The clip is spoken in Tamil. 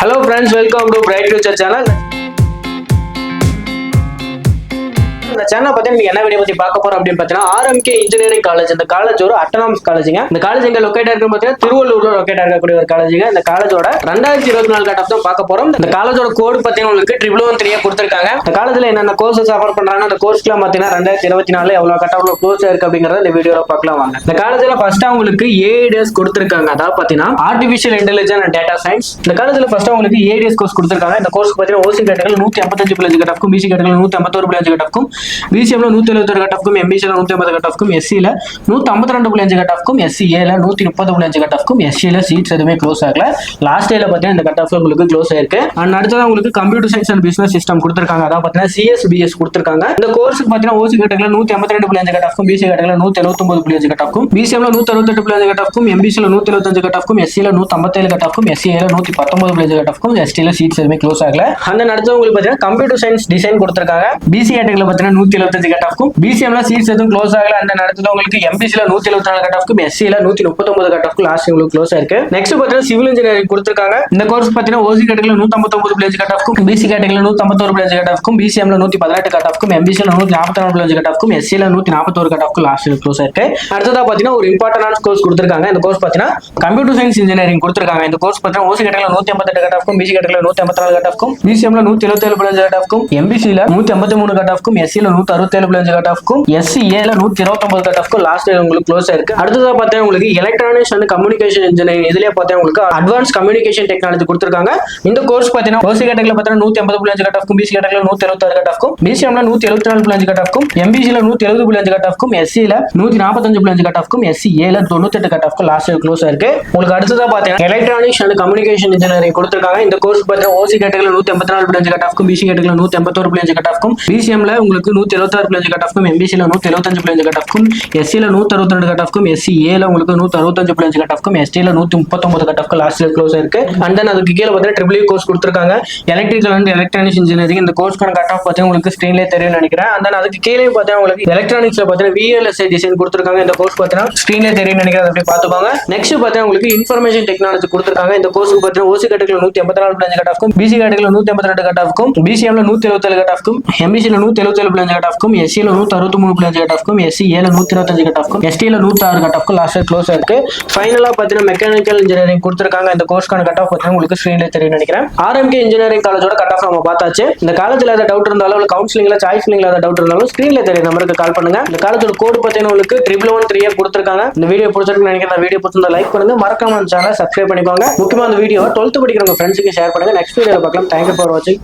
Hello friends, welcome to Bright Future channel. இந்த சேனல் பத்தி நீங்க என்ன வீடியோ பத்தி பார்க்க போறோம் அப்படின்னு பார்த்தீங்கன்னா ஆர்எம்கே இன்ஜினியரிங் காலேஜ். இந்த காலேஜ் ஒரு அட்டானமஸ் காலேஜுங்க. இந்த காலேஜ் எங்க லொகேட் இருக்கு பார்த்தீங்கன்னா திருவள்ளூர்ல லொகேட் இருக்கக்கூடிய ஒரு காலேஜுங்க. இந்த காலேஜோட 2024 கட் ஆஃப் தான் பார்க்க போறோம். இந்த காலேஜோட கோட் பார்த்தீங்கன்னா உங்களுக்கு 1113 கொடுத்திருக்காங்க. இந்த காலேஜ்ல என்னென்ன கோர்சஸ் ஆஃபர் பண்றாங்க, அந்த கோர்ஸ்க்குலாம் பார்த்தீங்கன்னா 2024 எவ்வளவு கட் ஆஃப்ல க்ளோஸ் இருக்கு அப்படிங்கறத இந்த வீடியோல பார்க்கலாம் வாங்க. இந்த காலேஜ்ல ஃபர்ஸ்ட் உங்களுக்கு ஏஐடிஎஸ் கொடுத்திருக்காங்க. அதாவது பார்த்தீங்கன்னா artificial intelligence and data science. இந்த காலேஜ்ல ஃபர்ஸ்ட் உங்களுக்கு ஏஐடிஎஸ் கோர்ஸ் கொடுத்திருக்காங்க. இந்த கோர்ஸ்க்கு பார்த்தீங்கன்னா ஓசி கேட்டகரி 155 கட் ஆஃப்க்கும், பிசி கேட்டகரி 151 கட் ஆஃப்க்கும், பிசிஎம்ல 176 கட் ஆஃப்க்கும், எம்பிசில 150 கட் ஆஃப்க்கும், எஸ்சில 152 கட் ஆஃப்க்கும், எஸ்சிஏல 130 கட் ஆஃப்க்கும், எஸ்சில சீட்ஸ் எதுவுமே க்ளோஸ் ஆகல. லாஸ்ட் டேல பார்த்தீங்கன்னா இந்த கட் ஆஃப் உங்களுக்கு க்ளோஸ் ஆயிருக்கு. அண்ட் அடுத்தது உங்களுக்கு computer science and business system கொடுத்திருக்காங்க. அதாவது பார்த்தீங்கன்னா சிஎஸ்பிஎஸ் கொடுத்திருக்காங்க. இந்த கோர்ஸ்க்கு பார்த்தீங்கன்னா ஓசி கேட்டகரில 152 கட் ஆஃப்க்கும், பிசி கேட்டகரில 179 கட் ஆஃப்க்கும், பிசிஎம்ல 168 கட் ஆஃப்க்கும், எம்பிசில 175 கட் ஆஃப்க்கும், எஸ்சில 157 கட் ஆஃப்க்கும், எஸ்சிஏல 119 கட் ஆஃப்க்கும், எஸ்டில சீட்ஸ் எதுவுமே க்ளோஸ் ஆகல. அந்த அடுத்து உங்களுக்கு பார்த்தீங்கன்னா கம்ப்யூட்டர் சயின்ஸ் டிசைன் கொடுத்திருக்காங்க. பிசி கேட்டகரில பார்த்தீங்கன்னா 175 கட் ஆஃப்க்கும், பிசிஎம்ல சீட்ஸ் எதுவும் க்ளோஸ் ஆகல. அந்த அடுத்தது உங்களுக்கு எம்பிசில 174 கட் ஆஃப்க்கும், எஸ்சில 139 கட் ஆஃப்க்கும் லாஸ்ட் உங்களுக்கு க்ளோஸ் ஆயிருக்கு. நெக்ஸ்ட் பார்த்தீங்கன்னா சிவில் இன்ஜினியரிங் கொடுத்திருக்காங்க. இந்த கோர்ஸ் பார்த்தீங்கன்னா ஓசி கேட்டகரில 159 கட் ஆஃப்க்கும், பிசி கேட்டகரில 151 கட் ஆஃப்க்கும், பிசிஎம்ல 118 கட் ஆஃப்க்கும், எம்பிசில 144 கட் ஆஃப்க்கும், எஸ்சில 141 கட் ஆஃப்க்கும் லாஸ்ட் க்ளோஸ் ஆயிருக்கு. அடுத்ததா பார்த்தீங்கன்னா ஒரு இம்பார்ட்டன்டான கோர்ஸ் கொடுத்திருக்காங்க. இந்த கோர்ஸ் பார்த்தீங்கன்னா கம்ப்யூட்டர் சயின்ஸ் இன்ஜினியரிங் கொடுத்திருக்காங்க. இந்த கோர்ஸ் பார்த்தீங்கன்னா ஓசி கேட்டகரில 188 கட் ஆஃப்க்கும், பிசி கேட்டகரில 184 கட் ஆஃப்க்கும், பிசிஎம்ல 177 கட் ஆஃப்க்கும், எம்பிசில 153 கட் ஆஃப்க்கும், எஸ்சில 167 கட் ஆஃப்க்கும், எஸ்சிஏல 129 கட் ஆஃப்க்கும் லாஸ்ட் உங்களுக்கு க்ளோஸ் ஆயிருக்கு. அடுத்ததா பார்த்தீங்கன்னா உங்களுக்கு எலக்ட்ரானிக்ஸ் அண்ட் கம்யூனிகேஷன் இன்ஜினியரிங் இதுலயே பார்த்தீங்கன்னா உங்களுக்கு அட்வான்ஸ் கம்யூனிகேஷன் டெக்னாலஜி கொடுத்திருக்காங்க. இந்த கோர்ஸ் பார்த்தீங்கன்னா ஓசி கேட்டகரில பார்த்தீங்கன்னா 180 கட் ஆஃப்க்கும், பிசி கேட்டகரில 176 கட் ஆஃப்க்கும், பிசிஎம்ல 174 கட் ஆஃப்க்கும், எம்பிசில 170 கட் ஆஃப்க்கும், எஸ்சில 145 கட் ஆஃப்க்கும், எஸ்சிஏல 98 கட் ஆஃப்க்கும் லாஸ்ட் க்ளோஸ் ஆயிருக்கு. உங்களுக்கு அடுத்ததா பார்த்தீங்கன்னா எலக்ட்ரானிக்ஸ் அண்ட் கம்யூனிகேஷன் இன்ஜினியரிங் கொடுத்திருக்காங்க. இந்த கோர்ஸ் பார்த்தீங்கன்னா ஓசி கேட்டகரில 184 கட் ஆஃப்க்கும், பிசி கேட்டகரில 181 கட் ஆஃப்க்கும், பிசிஎம்ல உங்களுக்கு 176 கட் ஆஃப்க்கும், எம்பிசில 175 கட் ஆஃப்க்கும், எஸ்சில 162 கட் ஆஃப்க்கும், எஸ்சிஏல உங்களுக்கு 165 கட் ஆஃப்க்கும், எஸ்டில 139 கட் ஆஃப்க்கும் லாஸ்ட் க்ளோஸ் இருக்கு. அண்ட் தென் அதுக்கு கீழே பார்த்தீங்கன்னா ட்ரிபிள் கோர்ஸ் கொடுத்திருக்காங்க. Electrical and electronics engineering. இந்த கோர்ஸ்க்கான கட் ஆஃப் பார்த்தீங்கன்னா உங்களுக்கு ஸ்கிரீன்லேயே தெரியும் நினைக்கிறேன். அண்ட் தென் அதுக்கு கீழே பார்த்தீங்கன்னா உங்களுக்கு எலக்ட்ரானிக்ஸ்ல பார்த்தீங்கன்னா விஎல்எஸ்ஐ டிசைன் கொடுத்திருக்காங்க. இந்த கோர்ஸ் பார்த்தீங்கன்னா ஸ்கிரீன்லேயே தெரியும் நினைக்கிறேன். அப்படி பார்த்துப்பாங்க. நெக்ஸ்ட் பார்த்தீங்கன்னா உங்களுக்கு இன்ஃபர்மேஷன் டெக்னாலஜி கொடுத்திருக்காங்க. இந்த கோர்ஸ்க்கு பார்த்தீங்கன்னா ஓசி கேட்டகரில 184 கட் ஆஃப்க்கும், பிசி கேட்டகரில 182 கட் ஆஃப்க்கும், பிசிஎம்ல 177 கட் ஆஃப்க்கும், எம்பிசில 177 கட் ஆஃப்க்கும், எஸ்சில 163 கட் ஆஃப்க்கும், எஸ்சிஏல 125 கட் ஆஃப்க்கும், எஸ்டில 106 கட் ஆஃப்க்கும் லாஸ்ட் க்ளோஸ் இருக்கு. ஃபைனலா பார்த்தீங்கன்னா மெக்கானிக்கல் இன்ஜினியரிங் கொடுத்திருக்காங்க. இந்த கோர்ஸ்க்கான கட் ஆஃப் பார்த்தீங்கன்னா உங்களுக்கு ஸ்கிரீன்ல தெரியும் நினைக்கிறேன். ஆர்எம்கே இன்ஜினியரிங் காலேஜோட கட் ஆஃப் நம்ம பார்த்தாச்சு. இந்த காலேஜ்ல ஏதாவது டவுட் இருந்தாலும் இல்ல கவுன்சிலிங்ல சாய்ஸ் லிங்க்ல ஏதாவது டவுட் இருந்தாலும் ஸ்கிரீன்ல தெரியும் நம்பருக்கு கால் பண்ணுங்க. இந்த காலேஜோட கோட் பார்த்தீங்கன்னா உங்களுக்கு 1113 கொடுத்திருக்காங்க. இந்த வீடியோ பிடிச்சிருக்கு நினைக்கிறேன். வீடியோ பிடிச்சிருந்தா லைக் பண்ணுங்க, மறக்காம சேனலை சப்ஸ்கிரைப் பண்ணிக்கோங்க. முக்கியமா இந்த வீடியோ 12th படிக்கிறவங்க ஃப்ரெண்ட்ஸுக்கு ஷேர் பண்ணுங்க. நெக்ஸ்ட் வீடியோல பார்க்கலாம். தேங்க்யூ ஃபார் வாட்சிங்.